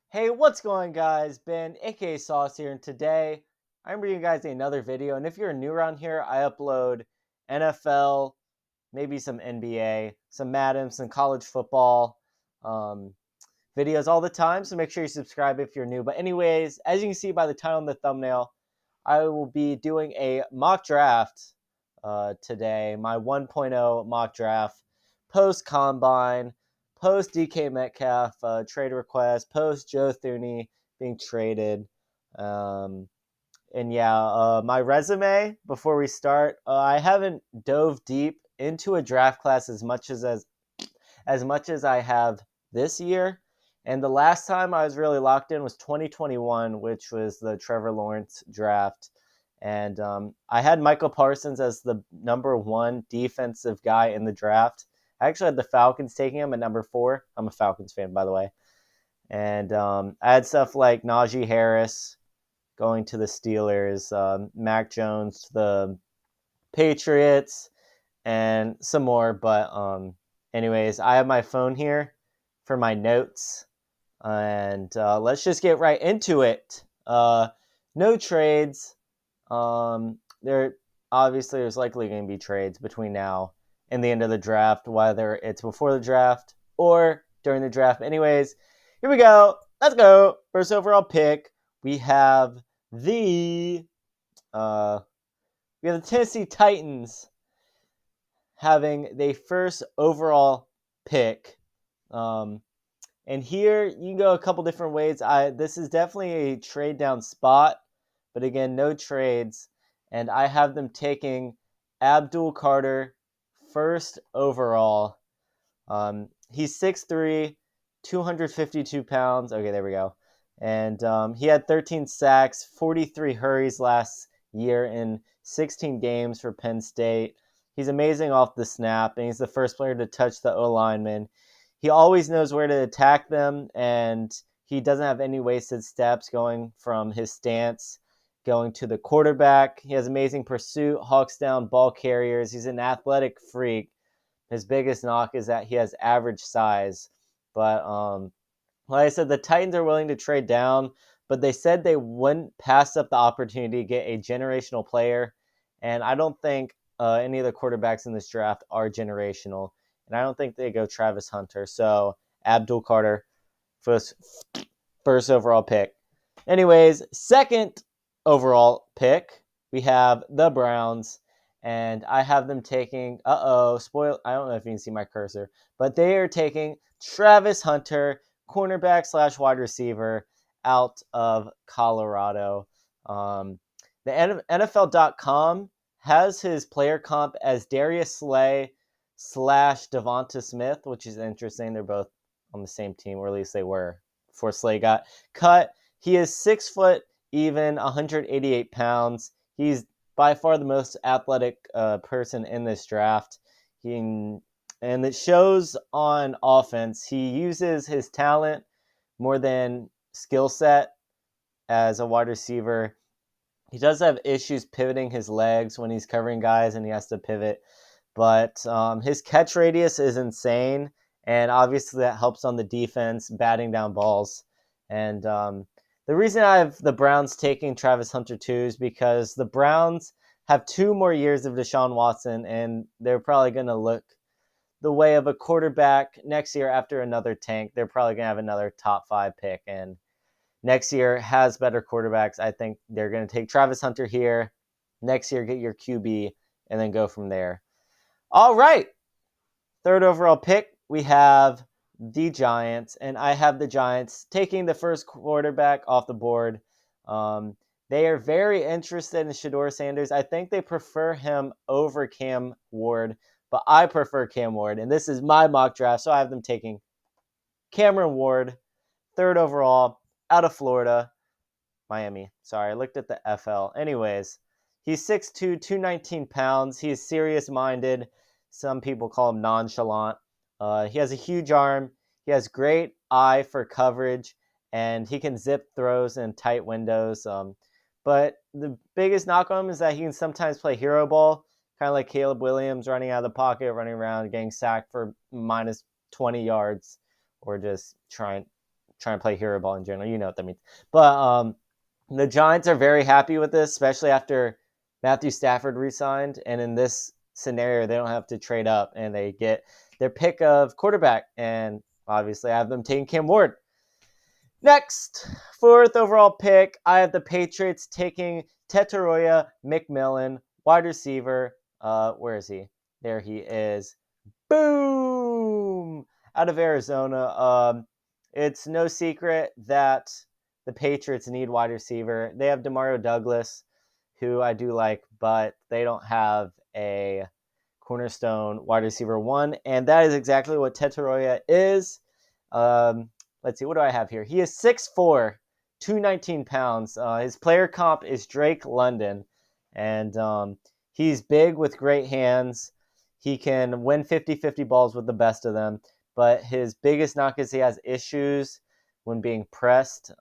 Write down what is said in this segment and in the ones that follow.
Hey, what's going on, guys? Ben, aka Sauce here, and today I'm bringing you guys another video. And if you're new around here, I upload NFL, maybe some NBA, some Madden, some college football um, videos all the time. So make sure you subscribe if you're new. But anyways, as you can see by the title and the thumbnail, I will be doing a mock draft today. My 1.0 mock draft post combine, post DK Metcalf trade request, post Joe Thuney being traded. Um, and yeah, my resume before we start, I haven't dove deep into a draft class as much as I have this year. And the last time I was really locked in was 2021, which was the Trevor Lawrence draft. And I had Michael Parsons as the number one defensive guy in the draft. I actually had the Falcons taking him at number 4. I'm a Falcons fan, by the way. And I had stuff like Najee Harris going to the Steelers, Mac Jones to the Patriots, and some more. But anyways, I have my phone here for my notes, and let's just get right into it. No trades. There obviously there's likely going to be trades between now and the end of the draft, whether it's before the draft or during the draft. Anyways, here we go. Let's go. First overall pick, we have the uh, the Tennessee Titans having the first overall pick. Um, and here you can go a couple different ways. This is definitely a trade down spot, but again, no trades. And I have them taking Abdul Carter first overall. He's 6'3", 252 pounds. Okay, there we go. And he had 13 sacks, 43 hurries last year in 16 games for Penn State. He's amazing off the snap, and he's the first player to touch the O-lineman. He always knows where to attack them, and he doesn't have any wasted steps going from his stance going to the quarterback. He has amazing pursuit, hawks down ball carriers. He's an athletic freak. His biggest knock is that he has average size. But like I said, the Titans are willing to trade down, but they said they wouldn't pass up the opportunity to get a generational player. And I don't think any of the quarterbacks in this draft are generational. And I don't think they go Travis Hunter. So Abdul Carter, first overall pick. Anyways, second overall pick, we have the Browns. And I have them taking, spoil. I don't know if you can see my cursor, but they are taking Travis Hunter, cornerback slash wide receiver out of Colorado. The NFL.com has his player comp as Darius Slay slash Devonta Smith, which is interesting. They're both on the same team, or at least they were before Slay got cut. He is 6 foot even, 188 pounds. He's by far the most athletic person in this draft. And it shows on offense. He uses his talent more than skill set as a wide receiver. He does have issues pivoting his legs when he's covering guys and he has to pivot. But his catch radius is insane. And obviously that helps on the defense, batting down balls. And the reason I have the Browns taking Travis Hunter too is because the Browns have 2 more years of Deshaun Watson, and they're probably going to look the way of a quarterback next year after another tank. They're probably going to have another top 5 pick, and next year has better quarterbacks. I think they're going to take Travis Hunter here. Next year, get your QB, and then go from there. All right. Third overall pick, we have the Giants, and I have the Giants taking the first quarterback off the board. They are very interested in Shedeur Sanders. I think they prefer him over Cam Ward, but I prefer Cam Ward, and this is my mock draft, so I have them taking Cameron Ward, third overall, out of Florida, Miami. Sorry, I looked at the FL. Anyways, he's 6'2", 219 pounds. He is serious-minded. Some people call him nonchalant. He has a huge arm. He has great eye for coverage, and he can zip throws in tight windows. But the biggest knock on him is that he can sometimes play hero ball, kind of like Caleb Williams, running out of the pocket, running around, getting sacked for minus 20 yards, or just trying trying to play hero ball in general. You know what that means. But the Giants are very happy with this, especially after Matthew Stafford re-signed. And in this scenario, they don't have to trade up, and they get their pick of quarterback. And obviously, I have them taking Cam Ward. Next, 4th overall pick, I have the Patriots taking Tetairoa McMillan, wide receiver. Where is he? There he is. Boom! Out of Arizona. It's no secret that the Patriots need wide receiver. They have Demario Douglas, who I do like, but they don't have a cornerstone wide receiver 1, and that is exactly what Tetairoa is. Let's see, what do I have here? He is 6'4", 219 pounds. His player comp is Drake London, and he's big with great hands. He can win 50-50 balls with the best of them, but his biggest knock is he has issues when being pressed.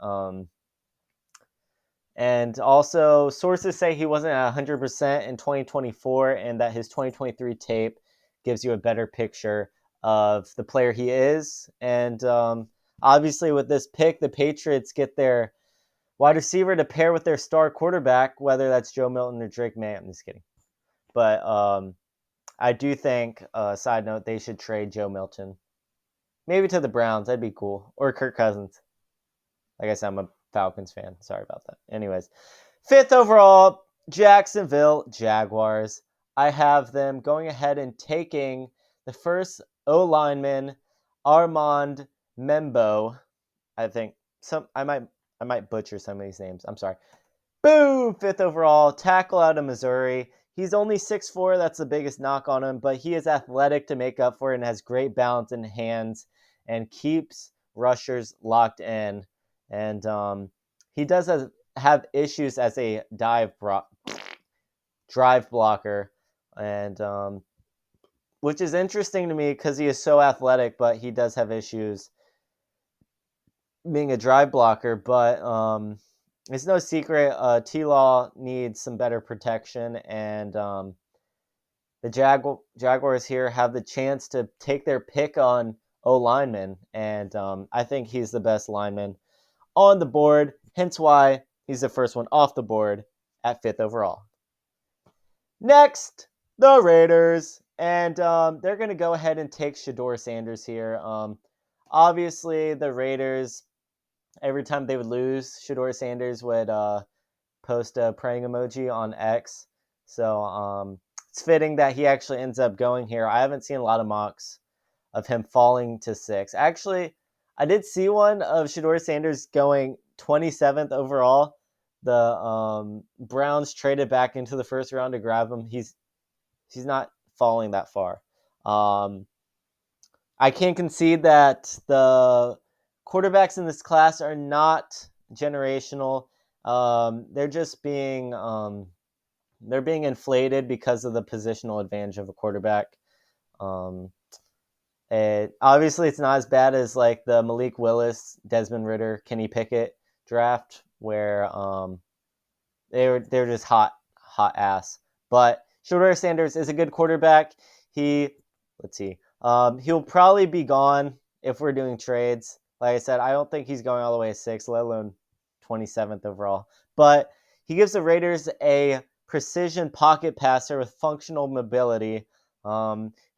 And also, sources say he wasn't at 100% in 2024, and that his 2023 tape gives you a better picture of the player he is. And obviously, with this pick, the Patriots get their wide receiver to pair with their star quarterback, whether that's Joe Milton or Drake May. I'm just kidding. But I do think, side note, they should trade Joe Milton. Maybe to the Browns. That'd be cool. Or Kirk Cousins. I guess I'm a Falcons fan. Sorry about that. Anyways, 5th overall, Jacksonville Jaguars. I have them going ahead and taking the first O-lineman, Armand Membo. I think I might butcher some of these names. I'm sorry. Boom! 5th overall, tackle out of Missouri. He's only 6'4". That's the biggest knock on him, but he is athletic to make up for it and has great balance in hands and keeps rushers locked in. And he does have issues as a drive blocker, and which is interesting to me because he is so athletic, but he does have issues being a drive blocker. But it's no secret T-Law needs some better protection, and the Jaguars here have the chance to take their pick on O-lineman, and I think he's the best lineman on the board, hence why he's the first one off the board at 5th overall. Next, the Raiders, and they're going to go ahead and take Shedeur Sanders here. Obviously, the Raiders, every time they would lose, Shedeur Sanders would post a praying emoji on X. So it's fitting that he actually ends up going here. I haven't seen a lot of mocks of him falling to 6. Actually, I did see one of Shedeur Sanders going 27th overall. The Browns traded back into the first round to grab him. He's not falling that far. I can concede that the quarterbacks in this class are not generational. They're just being they're being inflated because of the positional advantage of a quarterback. Obviously, it's not as bad as like the Malik Willis, Desmond Ridder, Kenny Pickett draft, where they're just hot ass. But Shedeur Sanders is a good quarterback. Let's see, he'll probably be gone if we're doing trades. Like I said, I don't think he's going all the way to 6, let alone 27th overall. But he gives the Raiders a precision pocket passer with functional mobility.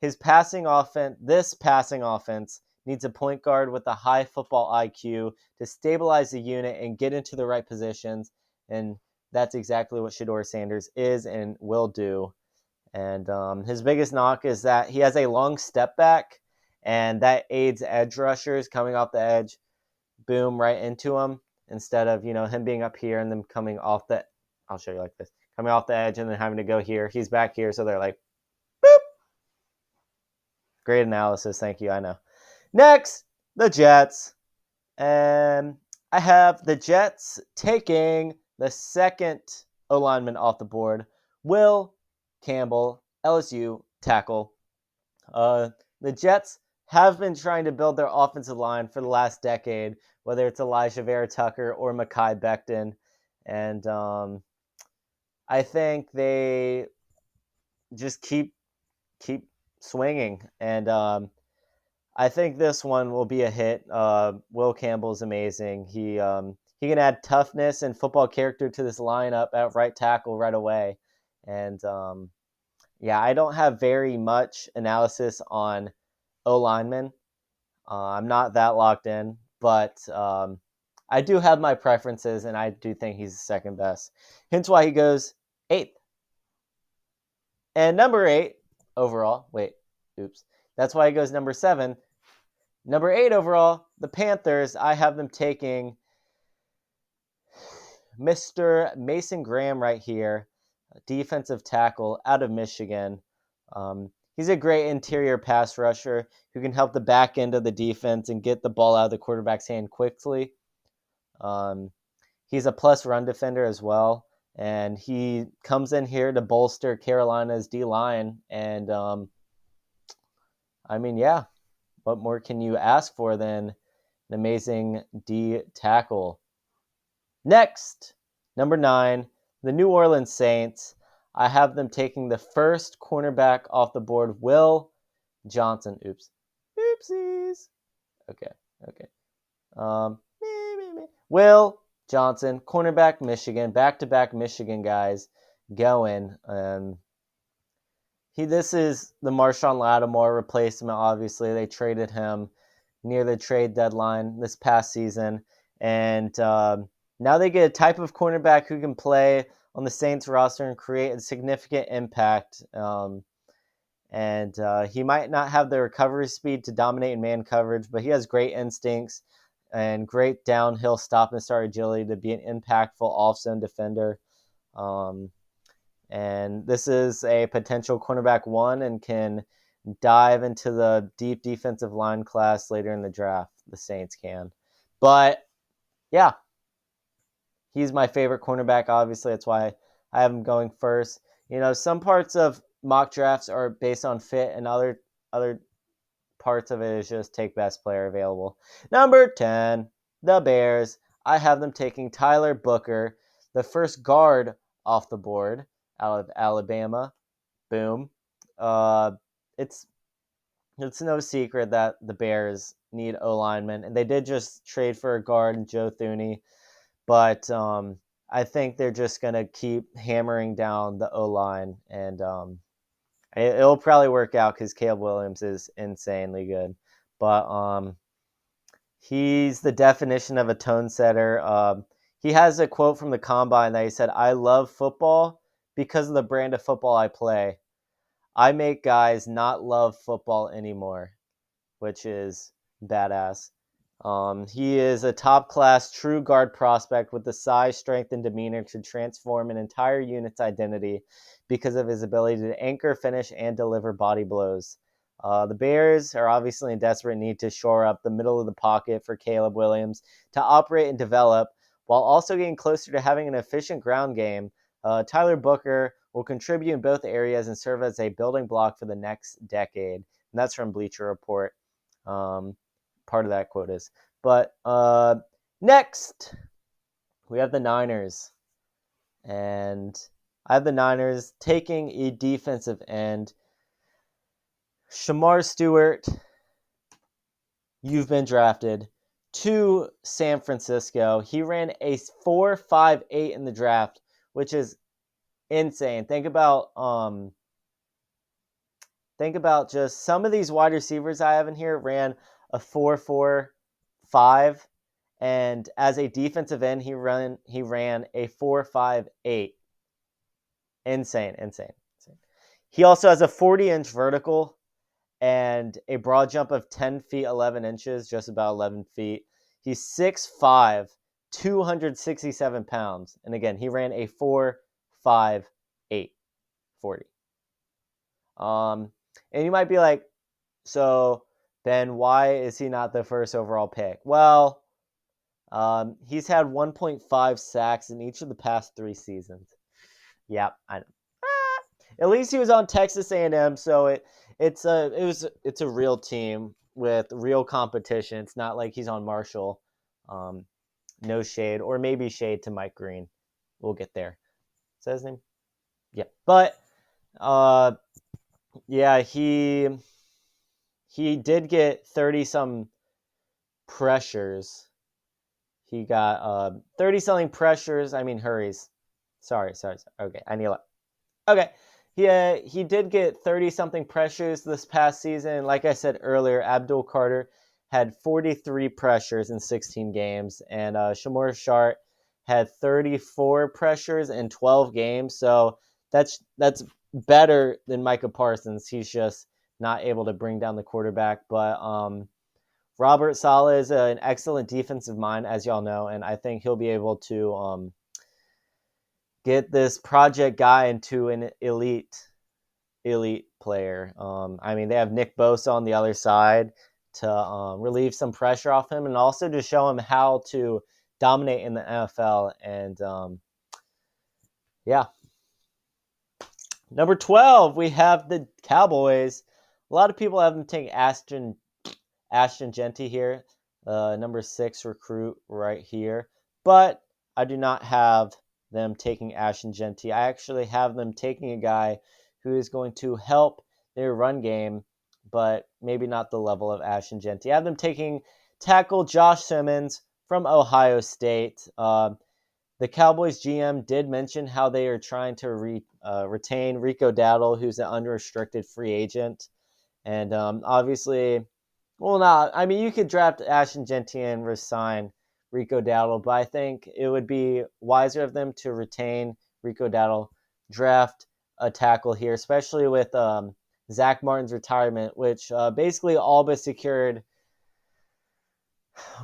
This passing offense needs a point guard with a high football IQ to stabilize the unit and get into the right positions, and that's exactly what Shedeur Sanders is and will do. And his biggest knock is that he has a long step back, and that aids edge rushers coming off the edge, boom, right into him, instead of him being up here and then coming off the. I'll show you like this, coming off the edge and then having to go here. He's back here, so they're like, boop. Great analysis, thank you. I know. Next, the Jets. And I have the Jets taking the second O-lineman off the board, Will Campbell, LSU tackle. The Jets have been trying to build their offensive line for the last decade, whether it's Elijah Vera-Tucker or Mekhi Becton. And I think they just keep swinging. And I think this one will be a hit. Will Campbell's amazing. He can add toughness and football character to this lineup at right tackle right away. And yeah, I don't have very much analysis on O linemen. I'm not that locked in, but I do have my preferences, and I do think he's the second best. Hence why he goes eighth. And number 8 overall. Wait, oops. That's why he goes number 7. Number 8 overall, the Panthers. I have them taking Mr. Mason Graham right here, defensive tackle out of Michigan. He's a great interior pass rusher who can help the back end of the defense and get the ball out of the quarterback's hand quickly. He's a plus run defender as well, and he comes in here to bolster Carolina's D-line. And, I mean, yeah, what more can you ask for than an amazing D tackle? Next, number 9, the New Orleans Saints. I have them taking the first cornerback off the board, Will Johnson. Oops. Oopsies. Okay. Will Johnson, cornerback, Michigan, back-to-back Michigan guys going. This is the Marshawn Lattimore replacement. Obviously, they traded him near the trade deadline this past season, and now they get a type of cornerback who can play on the Saints roster and create a significant impact. And he might not have the recovery speed to dominate in man coverage, but he has great instincts and great downhill stop and start agility to be an impactful off-zone defender. And this is a potential cornerback 1 and can dive into the deep defensive line class later in the draft. The Saints can. But, yeah, he's my favorite cornerback, obviously. That's why I have him going first. You know, some parts of mock drafts are based on fit, and other parts of it is just take best player available. Number 10, the Bears. I have them taking Tyler Booker, the first guard off the board out of Alabama. Boom. It's no secret that the Bears need O-linemen, and they did just trade for a guard in Joe Thuney, but I think they're just going to keep hammering down the O-line, and it'll probably work out because Caleb Williams is insanely good. But he's the definition of a tone setter. He has a quote from the Combine that he said, "I love football because of the brand of football I play. I make guys not love football anymore," which is badass. He is a top-class true guard prospect with the size, strength, and demeanor to transform an entire unit's identity because of his ability to anchor, finish, and deliver body blows. The Bears are obviously in desperate need to shore up the middle of the pocket for Caleb Williams to operate and develop, while also getting closer to having an efficient ground game. Tyler Booker will contribute in both areas and serve as a building block for the next decade. And that's from Bleacher Report. Part of that quote is. But next, we have the Niners. And I have the Niners taking a defensive end. Shamar Stewart, you've been drafted to San Francisco. He ran a 4.58 in the draft, which is insane. Think about just some of these wide receivers I have in here ran a 4.45, and as a defensive end, he ran a 4.58. Insane. He also has a 40-inch vertical and a broad jump of 10 feet 11 inches, just about 11 feet. He's 6'5", 267 pounds, and again, he ran a 4.58 40. And you might be like, so Ben, why is he not the first overall pick? Well, he's had 1.5 sacks in each of the past 3 seasons. Yeah, I know. At least he was on Texas A&M, so it's a real team with real competition. It's not like he's on Marshall. No shade, or maybe shade to Mike Green. We'll get there. Is that his name? Yeah, but yeah, he he did get 30-some pressures. He got 30-something pressures. I mean, hurries. Sorry. Okay, I need to. Okay. He did get 30-something pressures this past season. Like I said earlier, Abdul Carter had 43 pressures in 16 games, and Shamor Shart had 34 pressures in 12 games. So that's better than Micah Parsons. He's just not able to bring down the quarterback. But Robert Saleh is an excellent defensive mind, as y'all know, and I think he'll be able to get this project guy into an elite player. I mean, they have Nick Bosa on the other side to relieve some pressure off him, and also to show him how to dominate in the NFL. And yeah, number 12, we have the Cowboys. A lot of people have them take Ashton Jeanty here, number 6 recruit right here, but I do not have them taking Ashton Jeanty. I actually have them taking a guy who is going to help their run game, but maybe not the level of Ashton Jeanty. I have them taking tackle Josh Simmons from Ohio State. The Cowboys GM did mention how they are trying to retain Rico Dowdle, who's an unrestricted free agent. And obviously, well, not. I mean, you could draft Ashton Jeanty and resign Rico Dowdle, but I think it would be wiser of them to retain Rico Dowdle, draft a tackle here, especially with Zach Martin's retirement, which basically all but secured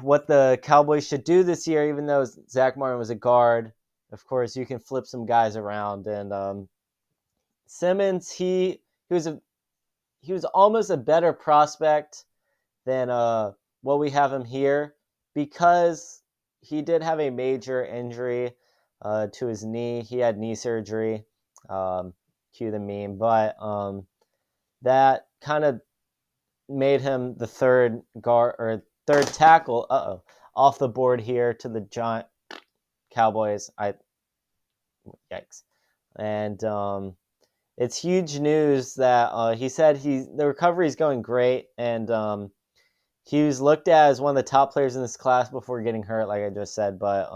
what the Cowboys should do this year, even though Zach Martin was a guard. Of course, you can flip some guys around. And Simmons, he was almost a better prospect than what we have him here, because he did have a major injury to his knee. He had knee surgery. Cue the meme. But that kind of made him the third guard or third tackle off the board here to the Giant Cowboys. Yikes. And it's huge news that he said the recovery is going great, and he was looked at as one of the top players in this class before getting hurt, like I just said. But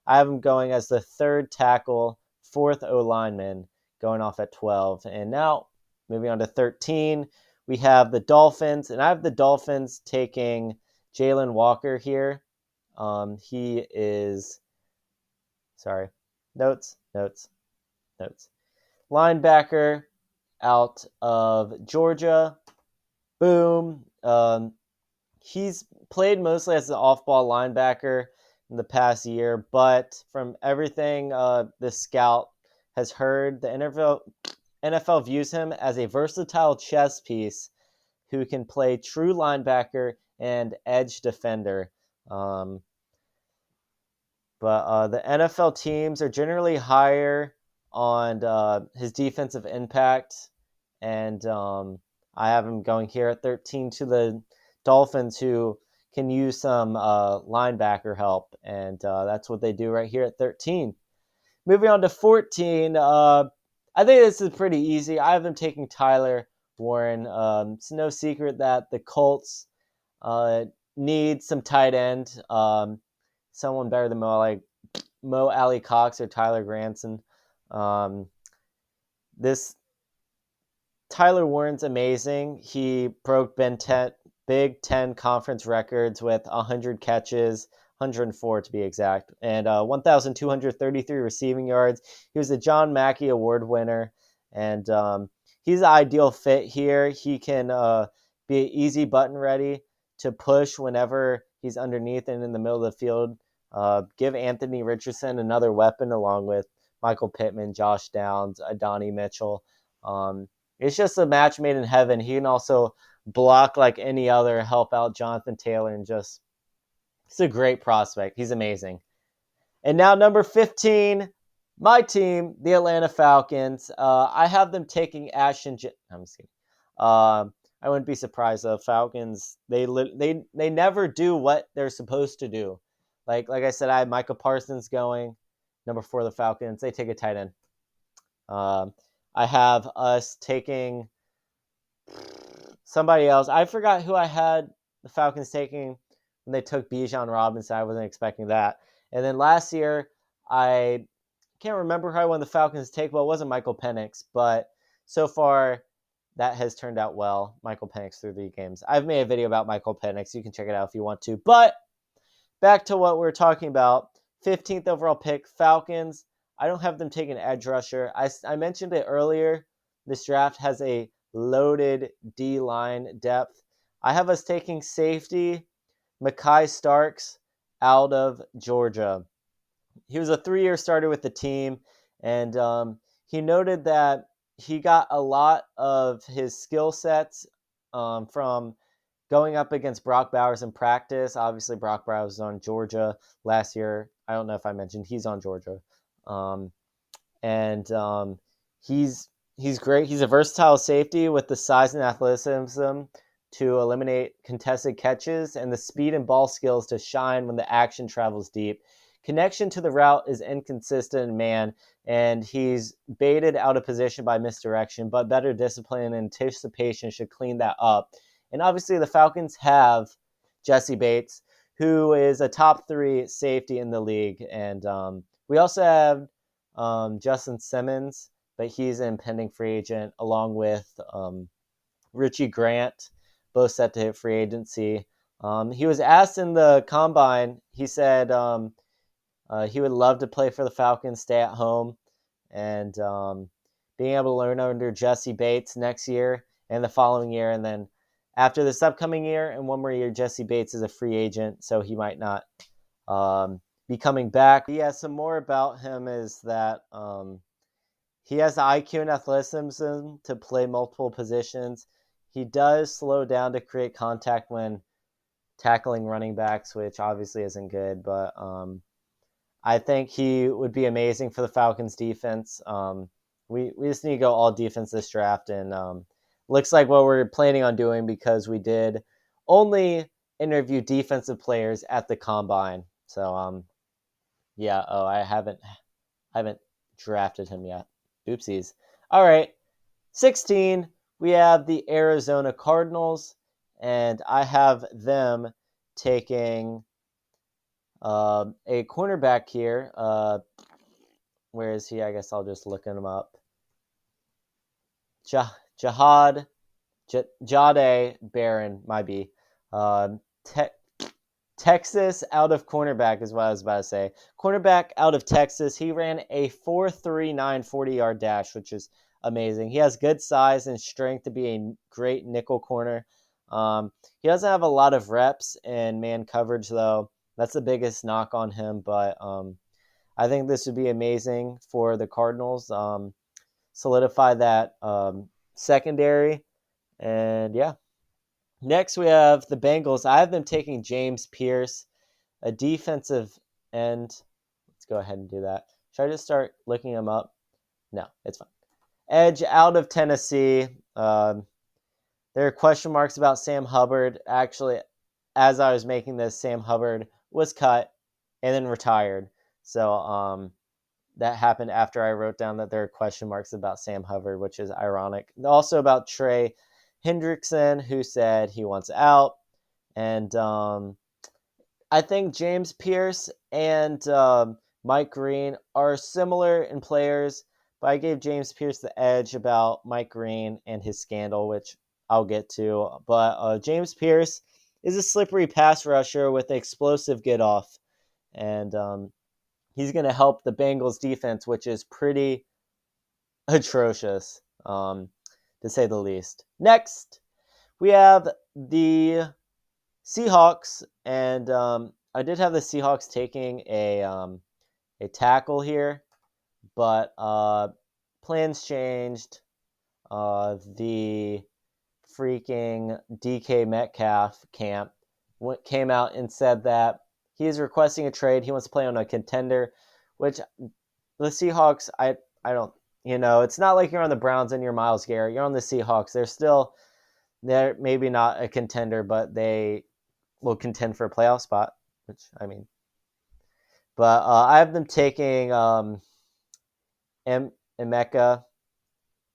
I have him going as the third tackle, fourth O-lineman, going off at 12. And now, moving on to 13, we have the Dolphins. And I have the Dolphins taking Jalen Walker here. He is, sorry, notes. Linebacker out of Georgia. Boom. He's played mostly as an off-ball linebacker in the past year, but from everything the scout has heard, the NFL views him as a versatile chess piece who can play true linebacker and edge defender. But the NFL teams are generally higher on his defensive impact, and I have him going here at 13 to the Dolphins, who can use some linebacker help, and that's what they do right here at 13. Moving on to 14, I think this is pretty easy. I have them taking Tyler Warren. It's no secret that the Colts need some tight end, someone better than Mo Alley Cox or Tyler Granson. This Tyler Warren's amazing. He broke Big Ten conference records with 100 catches, 104 to be exact, and 1,233 receiving yards. He was a John Mackey Award winner, and he's an ideal fit here. He can be easy button ready to push whenever he's underneath and in the middle of the field. Give Anthony Richardson another weapon along with Michael Pittman, Josh Downs, Adonai Mitchell. It's just a match made in heaven. He can also block like any other, help out Jonathan Taylor, and just he's a great prospect. He's amazing. And now number 15, my team, the Atlanta Falcons. I have them taking I'm just kidding. I wouldn't be surprised though. Falcons, they never do what they're supposed to do. Like I said, I have Micah Parsons going number 4, the Falcons. They take a tight end. I have us taking somebody else. I forgot who I had the Falcons taking when they took Bijan Robinson. I wasn't expecting that. And then last year, I can't remember who I won the Falcons take. Well, it wasn't Michael Penix, but so far that has turned out well. Michael Penix through 3 games. I've made a video about Michael Penix. You can check it out if you want to. But back to what we're talking about. 15th overall pick, Falcons. I don't have them taking edge rusher. I mentioned it earlier. This draft has a loaded D-line depth. I have us taking safety, Mekhi Starks, out of Georgia. He was a 3-year starter with the team, and he noted that he got a lot of his skill sets from going up against Brock Bowers in practice. Obviously, Brock Bowers was on Georgia last year. I don't know if I mentioned he's on Georgia, and he's great. He's a versatile safety with the size and athleticism to eliminate contested catches and the speed and ball skills to shine when the action travels deep. Connection to the route is inconsistent, man, and he's baited out of position by misdirection, but better discipline and anticipation should clean that up. And obviously, the Falcons have Jesse Bates, who is a top 3 safety in the league. And we also have Justin Simmons, but he's an impending free agent, along with Richie Grant, both set to hit free agency. He was asked in the combine, he said he would love to play for the Falcons, stay at home, and being able to learn under Jesse Bates next year and the following year. And then after this upcoming year and one more year, Jesse Bates is a free agent, so he might not be coming back. Yeah, some more about him is that he has the IQ and athleticism to play multiple positions. He does slow down to create contact when tackling running backs, which obviously isn't good, but I think he would be amazing for the Falcons defense. We just need to go all defense this draft, and looks like what we're planning on doing because we did only interview defensive players at the combine. So yeah. Oh, I haven't drafted him yet. Oopsies. All right, 16. We have the Arizona Cardinals, and I have them taking a cornerback here. Where is he? I guess I'll just look him up. Jahad Jade Barron might be. Texas out of cornerback is what I was about to say. Cornerback out of Texas. He ran a 4.39 40-yard dash, which is amazing. He has good size and strength to be a great nickel corner. He doesn't have a lot of reps in man coverage, though. That's the biggest knock on him, but I think this would be amazing for the Cardinals. Solidify that secondary. And yeah. Next, we have the Bengals. I have them taking James Pierce, a defensive end. Let's go ahead and do that. Should I just start looking him up? No, it's fine. Edge out of Tennessee. There are question marks about Sam Hubbard. Actually, as I was making this, Sam Hubbard was cut and then retired. So that happened after I wrote down that there are question marks about Sam Hubbard, which is ironic. Also about Trey Hendrickson, who said he wants out. And I think James Pierce and Mike Green are similar in players, but I gave James Pierce the edge about Mike Green and his scandal, which I'll get to. But James Pierce is a slippery pass rusher with an explosive get-off. And he's going to help the Bengals defense, which is pretty atrocious, to say the least. Next, we have the Seahawks, and I did have the Seahawks taking a tackle here, but plans changed. The freaking DK Metcalf camp came out and said that he is requesting a trade. He wants to play on a contender, which the Seahawks, I don't, it's not like you're on the Browns and you're Myles Garrett. You're on the Seahawks. They're maybe not a contender, but they will contend for a playoff spot, which, I mean. But I have them taking Emeka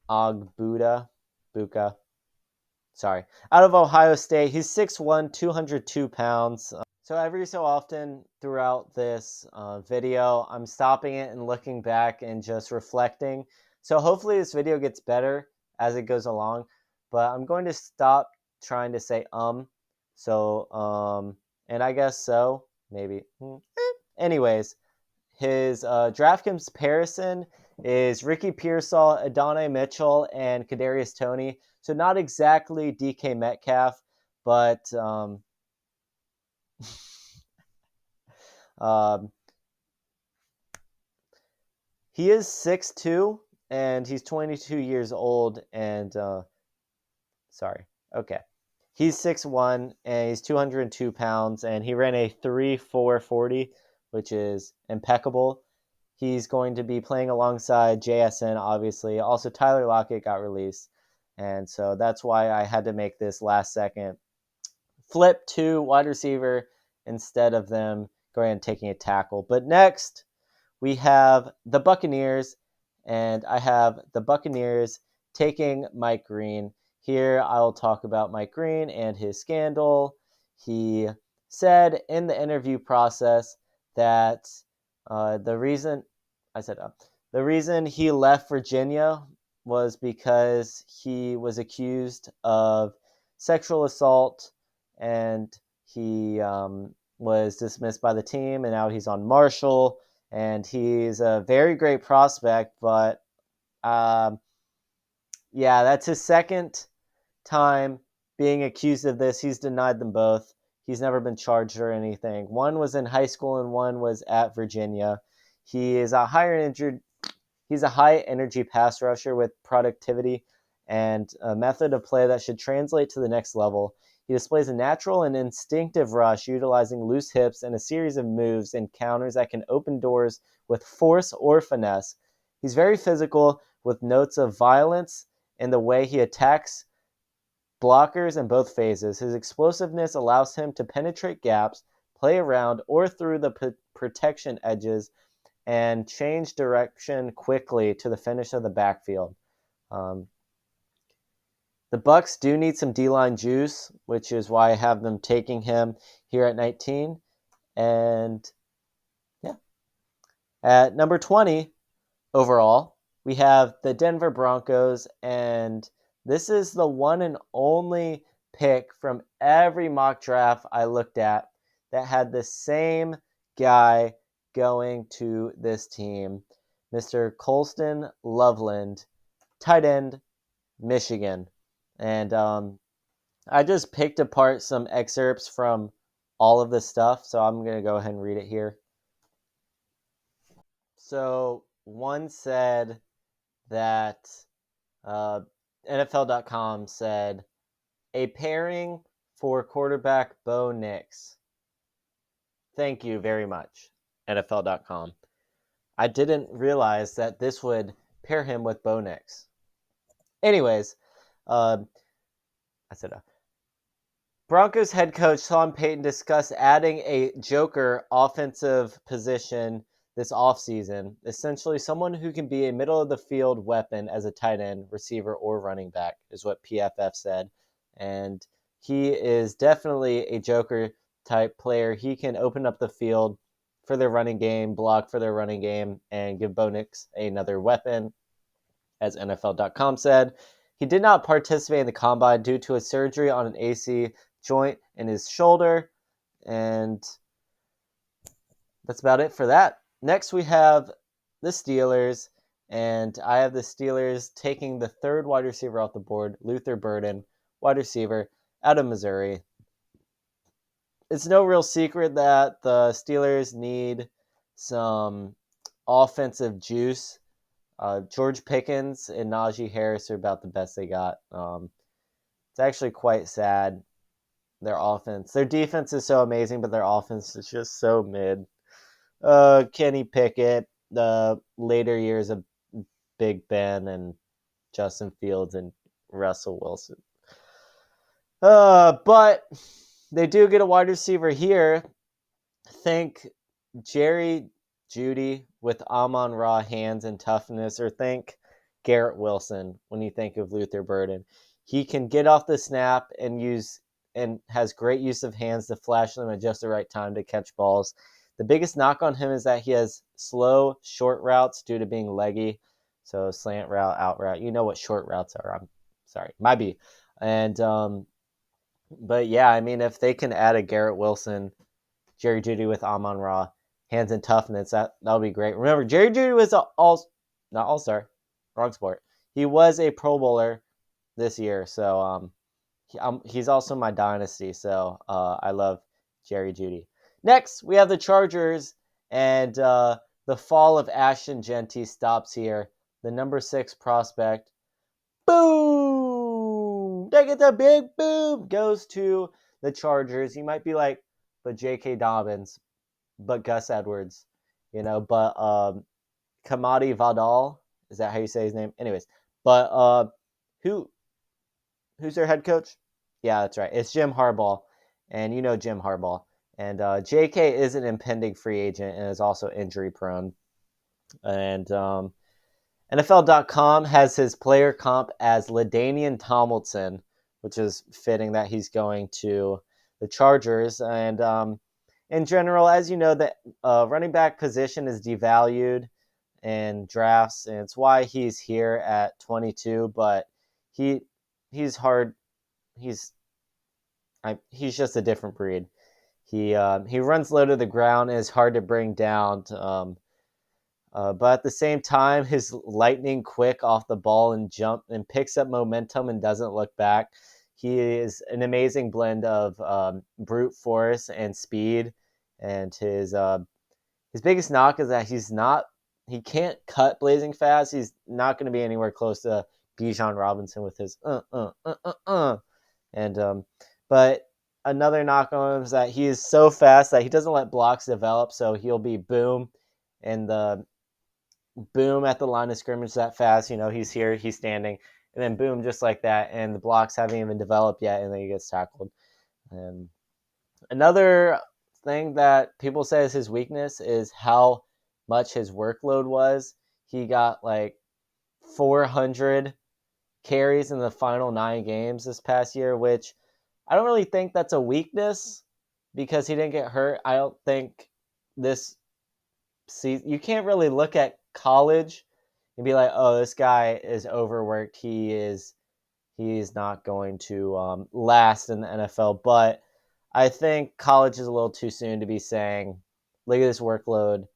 Buka. out of Ohio State. He's 6'1", 202 pounds. So every so often throughout this video, I'm stopping it and looking back and just reflecting. So hopefully this video gets better as it goes along. But I'm going to stop trying to say So, and I guess so, maybe. Anyways, his draft comparison is Ricky Pearsall, Adonai Mitchell, and Kadarius Toney. So not exactly DK Metcalf, but um, he is 6'2", and he's 22 years old. And he's 6'1", and he's 202 pounds, and he ran a 3.440, which is impeccable. He's going to be playing alongside JSN, obviously. Also, Tyler Lockett got released, and so that's why I had to make this last-second flip to wide receiver instead of them going and taking a tackle. But next, we have the Buccaneers, and I have the Buccaneers taking Mike Green. Here, I'll talk about Mike Green and his scandal. He said in the interview process that the reason he left Virginia was because he was accused of sexual assault, and he was dismissed by the team, and now he's on Marshall, and he's a very great prospect, but yeah, that's his second time being accused of this. He's denied them both. He's never been charged or anything. One was in high school and one was at Virginia. He is a he's a high energy pass rusher with productivity and a method of play that should translate to the next level. He displays a natural and instinctive rush, utilizing loose hips and a series of moves and counters that can open doors with force or finesse. He's very physical, with notes of violence in the way he attacks blockers in both phases. His explosiveness allows him to penetrate gaps, play around or through the protection edges, and change direction quickly to the finish of the backfield. The Bucs do need some D-line juice, which is why I have them taking him here at 19. And yeah, at number 20 overall, we have the Denver Broncos, and this is the one and only pick from every mock draft I looked at that had the same guy going to this team, Mr. Colston Loveland, tight end, Michigan. And I just picked apart some excerpts from all of this stuff, so I'm going to go ahead and read it here. So one said that NFL.com said, a pairing for quarterback Bo Nix. Thank you very much, NFL.com. I didn't realize that this would pair him with Bo Nix. Anyways, Broncos head coach Sean Payton discussed adding a joker offensive position this offseason, essentially someone who can be a middle-of-the-field weapon as a tight end, receiver, or running back, is what PFF said. And he is definitely a joker-type player. He can open up the field for their running game, block for their running game, and give Bo Nix another weapon, as NFL.com said. He did not participate in the combine due to a surgery on an AC joint in his shoulder, and that's about it for that. Next, we have the Steelers, and I have the Steelers taking the third wide receiver off the board, Luther Burden, wide receiver out of Missouri. It's no real secret that the Steelers need some offensive juice. George Pickens and Najee Harris are about the best they got. It's actually quite sad. Their defense is so amazing, but their offense is just so mid. Kenny Pickett, the later years of Big Ben and Justin Fields and Russell Wilson. But they do get a wide receiver here. Think Jerry Jeudy with Amon-Ra hands and toughness, or think Garrett Wilson when you think of Luther Burden. he can get off the snap and has great use of hands to flash them at just the right time to catch balls. The biggest knock on him is that he has slow, short routes due to being leggy. So slant route, out route. You know what short routes are. I'm sorry, might be. And but yeah, I mean, if they can add a Garrett Wilson, Jerry Jeudy with Amon-Ra, hands and toughness, that'll be great. Remember, Jerry Jeudy was not all-star, wrong sport. He was a Pro Bowler this year, so he's also my dynasty. So I love Jerry Jeudy. Next, we have the Chargers, and the fall of Ashton Genty stops here. The number 6 prospect, boom! They get the big boom, goes to the Chargers. You might be like, but J.K. Dobbins, but Gus Edwards, but Kamadi Vidal, is that how you say his name? Anyways, but who's their head coach? Yeah, that's right. It's Jim Harbaugh, and you know Jim Harbaugh. And J.K. is an impending free agent and is also injury prone. And NFL.com has his player comp as LaDainian Tomlinson, which is fitting that he's going to the Chargers. And in general, as you know, the running back position is devalued in drafts, and it's why he's here at 22. But he's hard. He's just a different breed. He runs low to the ground and is hard to bring down. But at the same time, his lightning quick off the ball and jump and picks up momentum and doesn't look back. He is an amazing blend of brute force and speed. And his biggest knock is that he can't cut blazing fast. He's not going to be anywhere close to Bijan Robinson with his And but another knock on him is that he is so fast that he doesn't let blocks develop. So he'll be boom, and the boom at the line of scrimmage that fast. He's here, he's standing, and then boom, just like that, and the blocks haven't even developed yet, and then he gets tackled. And another thing that people say is his weakness is how much his workload was. He got like 400 carries in the final 9 games this past year, which I don't really think that's a weakness because he didn't get hurt. I don't think this season, you can't really look at college and be like, oh, this guy is overworked. He's not going to last in the NFL. But I think college is a little too soon to be saying, look at this workload.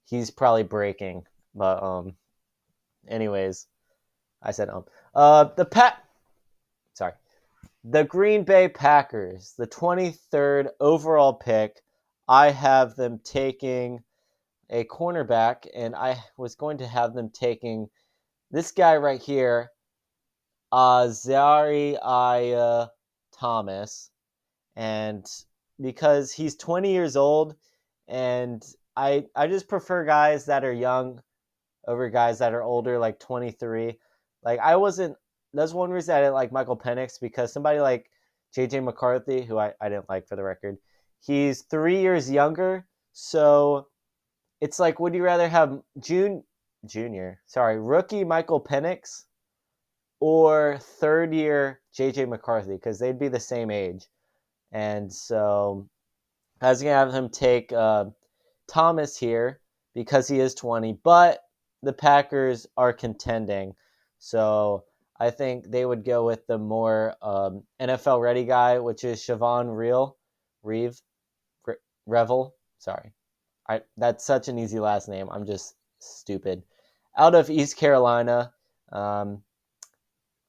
He's probably breaking. But anyways, I said the Green Bay Packers, the 23rd overall pick. I have them taking a cornerback, and I was going to have them taking this guy right here, Azariah Thomas, and because he's 20 years old, and I just prefer guys that are young over guys that are older, like 23. Like that's one reason I didn't like Michael Penix, because somebody like JJ McCarthy, who I didn't like for the record, he's 3 years younger, so it's like, would you rather have rookie Michael Penix or third year JJ McCarthy? Because they'd be the same age. And so I was going to have him take Thomas here because he is 20, but the Packers are contending. So I think they would go with the more NFL ready guy, which is Siobhan Revel. Sorry. That's such an easy last name. I'm just stupid. Out of East Carolina. I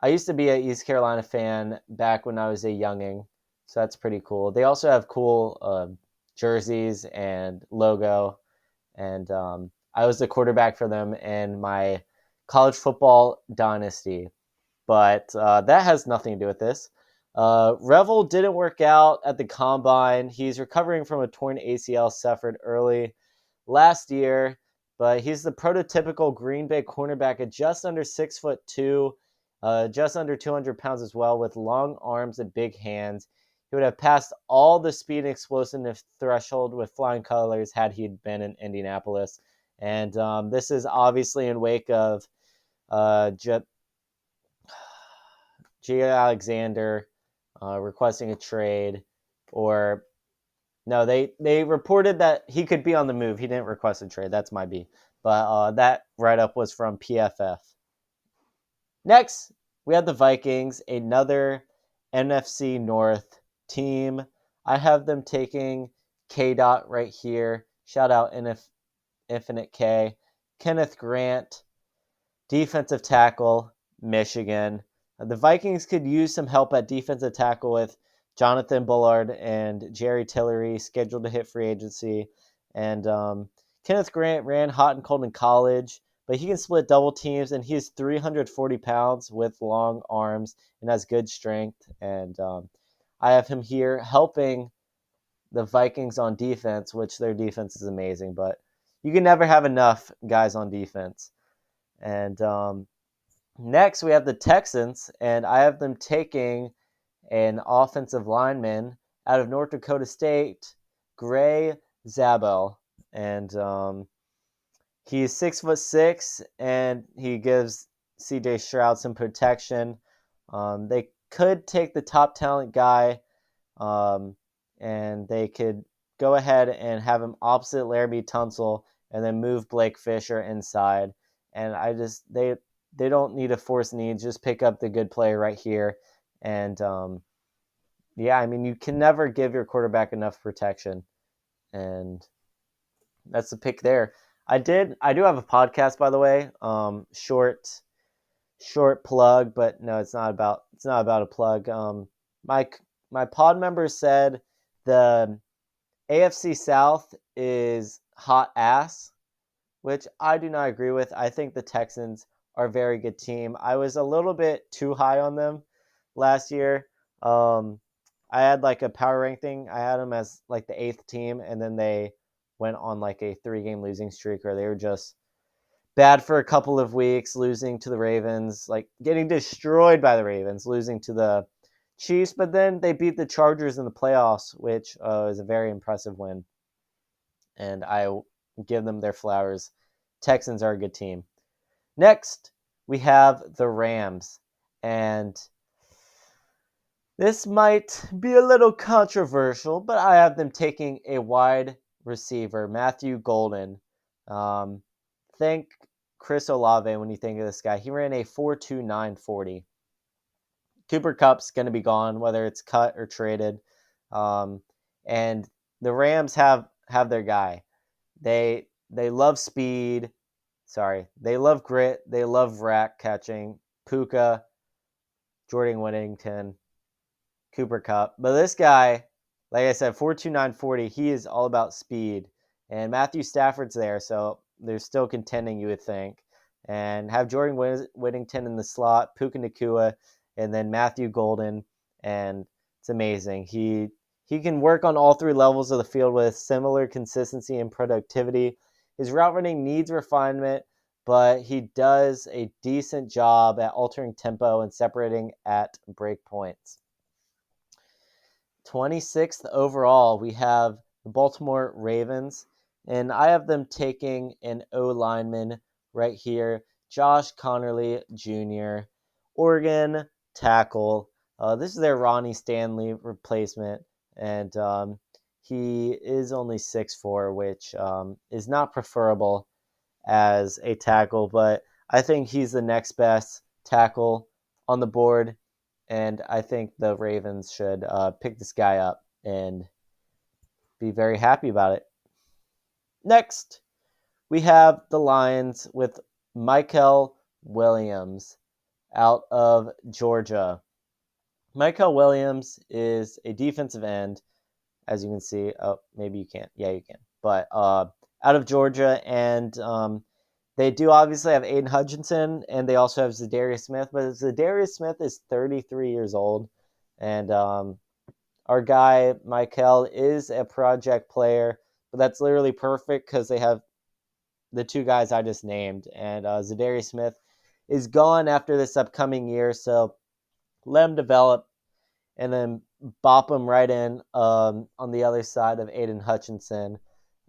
used to be an East Carolina fan back when I was a younging, so that's pretty cool. They also have cool jerseys and logo, and I was the quarterback for them in my college football dynasty. But that has nothing to do with this. Revel didn't work out at the combine. He's recovering from a torn ACL suffered early last year, but he's the prototypical Green Bay cornerback at just under 6'2", just under 200 pounds as well, with long arms and big hands. He would have passed all the speed and explosiveness threshold with flying colors had he been in Indianapolis. And this is obviously in wake of G. Alexander requesting a trade, or no, they reported that he could be on the move. He didn't request a trade. That's my B. But that write-up was from PFF. Next, we have the Vikings, another NFC North team. I have them taking K. Dot right here. Shout out Infinite K. Kenneth Grant, defensive tackle, Michigan. The Vikings could use some help at defensive tackle with Jonathan Bullard and Jerry Tillery scheduled to hit free agency. And Kenneth Grant ran hot and cold in college, but he can split double teams, and he's 340 pounds with long arms and has good strength. And I have him here helping the Vikings on defense, which their defense is amazing, but you can never have enough guys on defense. And next, we have the Texans, and I have them taking an offensive lineman out of North Dakota State, Gray Zabel. And he's 6'6", and he gives CJ Stroud some protection. They could take the top talent guy, and they could go ahead and have him opposite Laramie Tunsil and then move Blake Fisher inside. And they don't need to force needs, just pick up the good player right here. And yeah, I mean, you can never give your quarterback enough protection. And that's the pick there. I do have a podcast, by the way. Short plug, but no, it's not about a plug. My pod members said the AFC South is hot ass, which I do not agree with. I think the Texans are a very good team. I was a little bit too high on them last year. I had like a power ranking. I had them as like the 8th team, and then they went on like a 3-game losing streak where they were just bad for a couple of weeks, losing to the Ravens, like getting destroyed by the Ravens, losing to the Chiefs, but then they beat the Chargers in the playoffs, which is a very impressive win. And I give them their flowers. Texans are a good team. Next, we have the Rams. And this might be a little controversial, but I have them taking a wide receiver, Matthew Golden. Think Chris Olave when you think of this guy. He ran a 4.29 40. Cooper Kupp's going to be gone, whether it's cut or traded. And the Rams have their guy. They love speed. Sorry. They love grit. They love rack catching. Puka, Jordan Whittington, Cooper Kupp. But this guy, like I said, 4.29 40, he is all about speed. And Matthew Stafford's there, so they're still contending, you would think. And have Jordan Whittington in the slot, Puka Nacua, and then Matthew Golden. And it's amazing. He can work on all 3 levels of the field with similar consistency and productivity. His route running needs refinement, but he does a decent job at altering tempo and separating at break points. 26th overall, we have the Baltimore Ravens, and I have them taking an O-lineman right here, Josh Connerly Jr., Oregon tackle. This is their Ronnie Stanley replacement, and he is only 6'4", which is not preferable as a tackle, but I think he's the next best tackle on the board. And I think the Ravens should pick this guy up and be very happy about it. Next, we have the Lions with Michael Williams out of Georgia. Michael Williams is a defensive end, as you can see. Oh, maybe you can't. Yeah, you can. But out of Georgia, and they do obviously have Aiden Hutchinson, and they also have Zadarius Smith, but Zadarius Smith is 33 years old, and our guy, Michael, is a project player, but that's literally perfect because they have the 2 guys I just named, and Zadarius Smith is gone after this upcoming year, so let him develop, and then bop him right in on the other side of Aiden Hutchinson,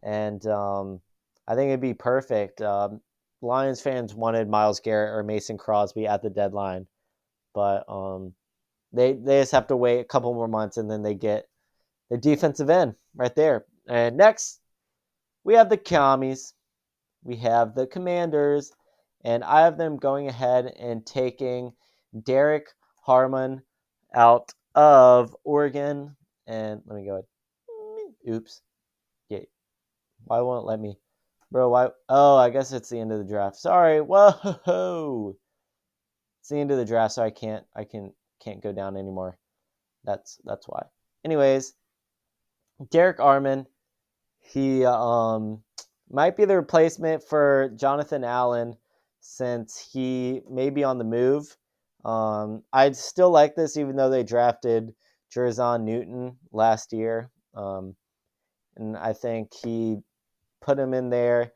and I think it'd be perfect. Lions fans wanted Myles Garrett or Mason Crosby at the deadline, but They just have to wait a couple more months, and then they get their defensive end right there. And next, we have the Commies. We have the Commanders, and I have them going ahead and taking Derek Harmon out of Oregon. And let me go ahead. Oops. Yeah. Why won't it let me? Bro, why? Oh, I guess it's the end of the draft. Sorry. Whoa. It's the end of the draft, so I can't go down anymore. That's why. Anyways, Derek Armon, he might be the replacement for Jonathan Allen since he may be on the move. I'd still like this, even though they drafted Jerzon Newton last year, and I think he put him in there.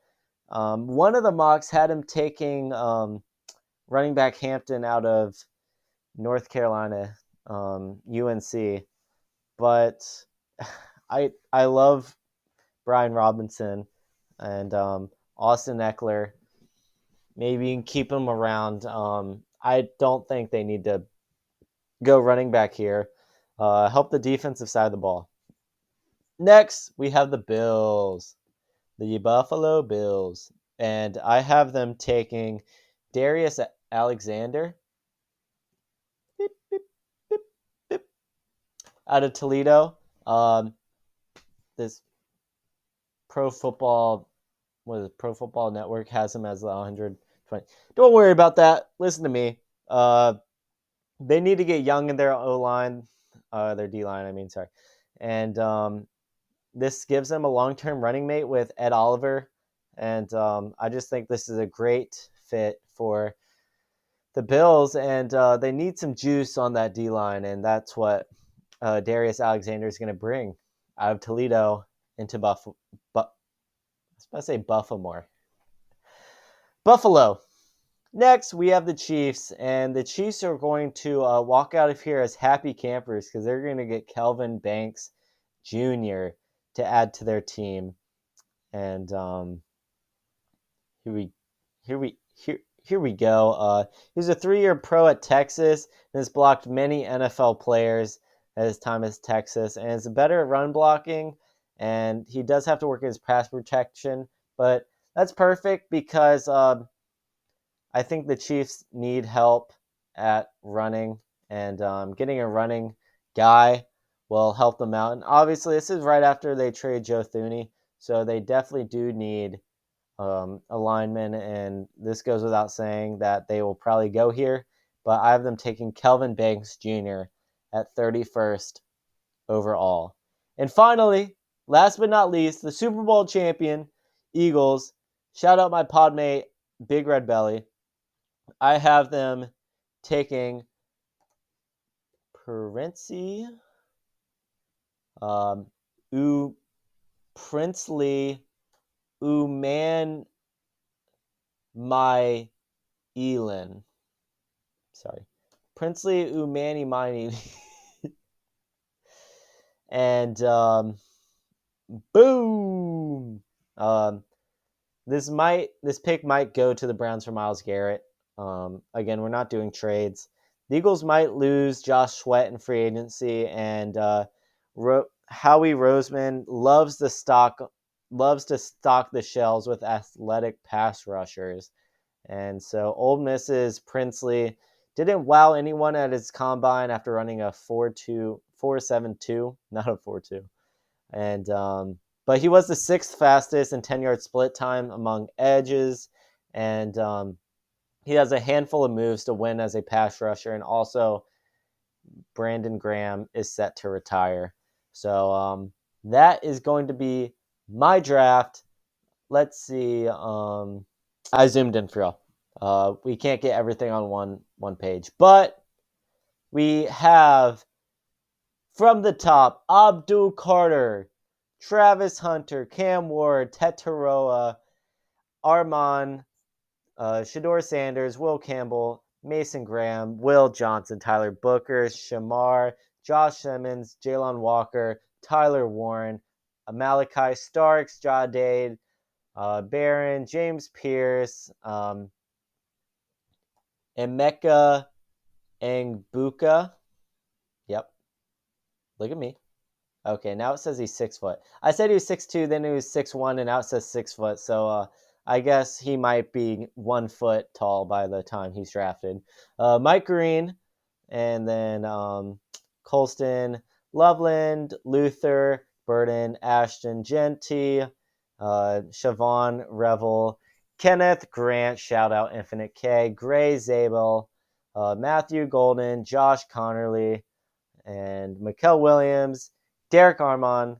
One of the mocks had him taking running back Hampton out of North Carolina, UNC, but I love Brian Robinson and Austin Eckler. Maybe you can keep him around. I don't think they need to go running back here. Help the defensive side of the ball. Next, we have the Bills, the Buffalo Bills, and I have them taking Darius Alexander beep, beep, beep, beep, out of Toledo. This Pro Football Pro Football Network has him as the 120. Don't worry about that. Listen to me. They need to get young in their O line, their D line. I mean, sorry, and this gives them a long term running mate with Ed Oliver, and I just think this is a great fit for the Bills, and they need some juice on that D line, and that's what Darius Alexander is going to bring out of Toledo into Buffalo. I was about to say Buffalo. Next, we have the Chiefs, and the Chiefs are going to walk out of here as happy campers because they're going to get Kelvin Banks Jr. to add to their team. And here we go. He's a 3-year pro at Texas and has blocked many NFL players at his time at Texas, and is better at run blocking. And he does have to work his pass protection, but that's perfect because I think the Chiefs need help at running, and getting a running guy will help them out. And obviously, this is right after they trade Joe Thuney, so they definitely do need a lineman, and this goes without saying that they will probably go here. But I have them taking Kelvin Banks Jr. at 31st overall. And finally, last but not least, the Super Bowl champion, Eagles. Shout out my podmate, Big Red Belly. I have them taking Princely, Princely Uman my Elin. Sorry. Princely Umani Mini. And boom. This pick might go to the Browns for Myles Garrett. Again, we're not doing trades. The Eagles might lose Josh Sweat in free agency, and Howie Roseman loves to stock the shells with athletic pass rushers. And so Ole Miss's Princely didn't wow anyone at his combine after running a 4.7.2, not a 4.2. And but he was the 6th fastest in 10-yard split time among edges, and he has a handful of moves to win as a pass rusher, and also Brandon Graham is set to retire. So that is going to be my draft. Let's see. I zoomed in for y'all. We can't get everything on one page, but we have from the top Abdul Carter, Travis Hunter, Cam Ward, Tetaroa, Armand, Shador Sanders, Will Campbell, Mason Graham, Will Johnson, Tyler Booker, Shamar, Josh Simmons, Jalen Walker, Tyler Warren, Malachi Starks, Jadade, Barron, James Pierce, Emeka Angbuka, Look at me. Okay, now it says he's 6 foot. I said he was 6'2", then he was 6'1", and now it says 6 foot. So I guess he might be 1 foot tall by the time he's drafted. Mike Green, and then Colston, Loveland, Luther, Burden, Ashton, Genty, Siobhan, Revel, Kenneth, Grant, shout out Infinite K, Gray, Zabel, Matthew Golden, Josh Connerly, and Mikael Williams, Derek Armon,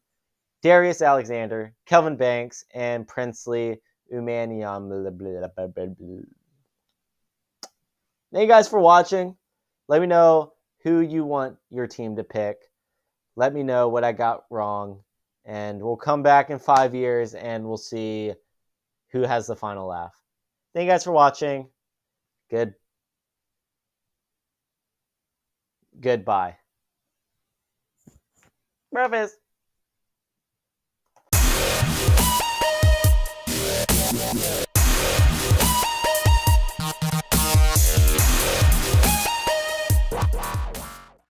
Darius Alexander, Kelvin Banks, and Princely Umaniam. Thank you guys for watching. Let me know who you want your team to pick. Let me know what I got wrong. And we'll come back in 5 years and we'll see who has the final laugh. Thank you guys for watching. Goodbye. Breakfast.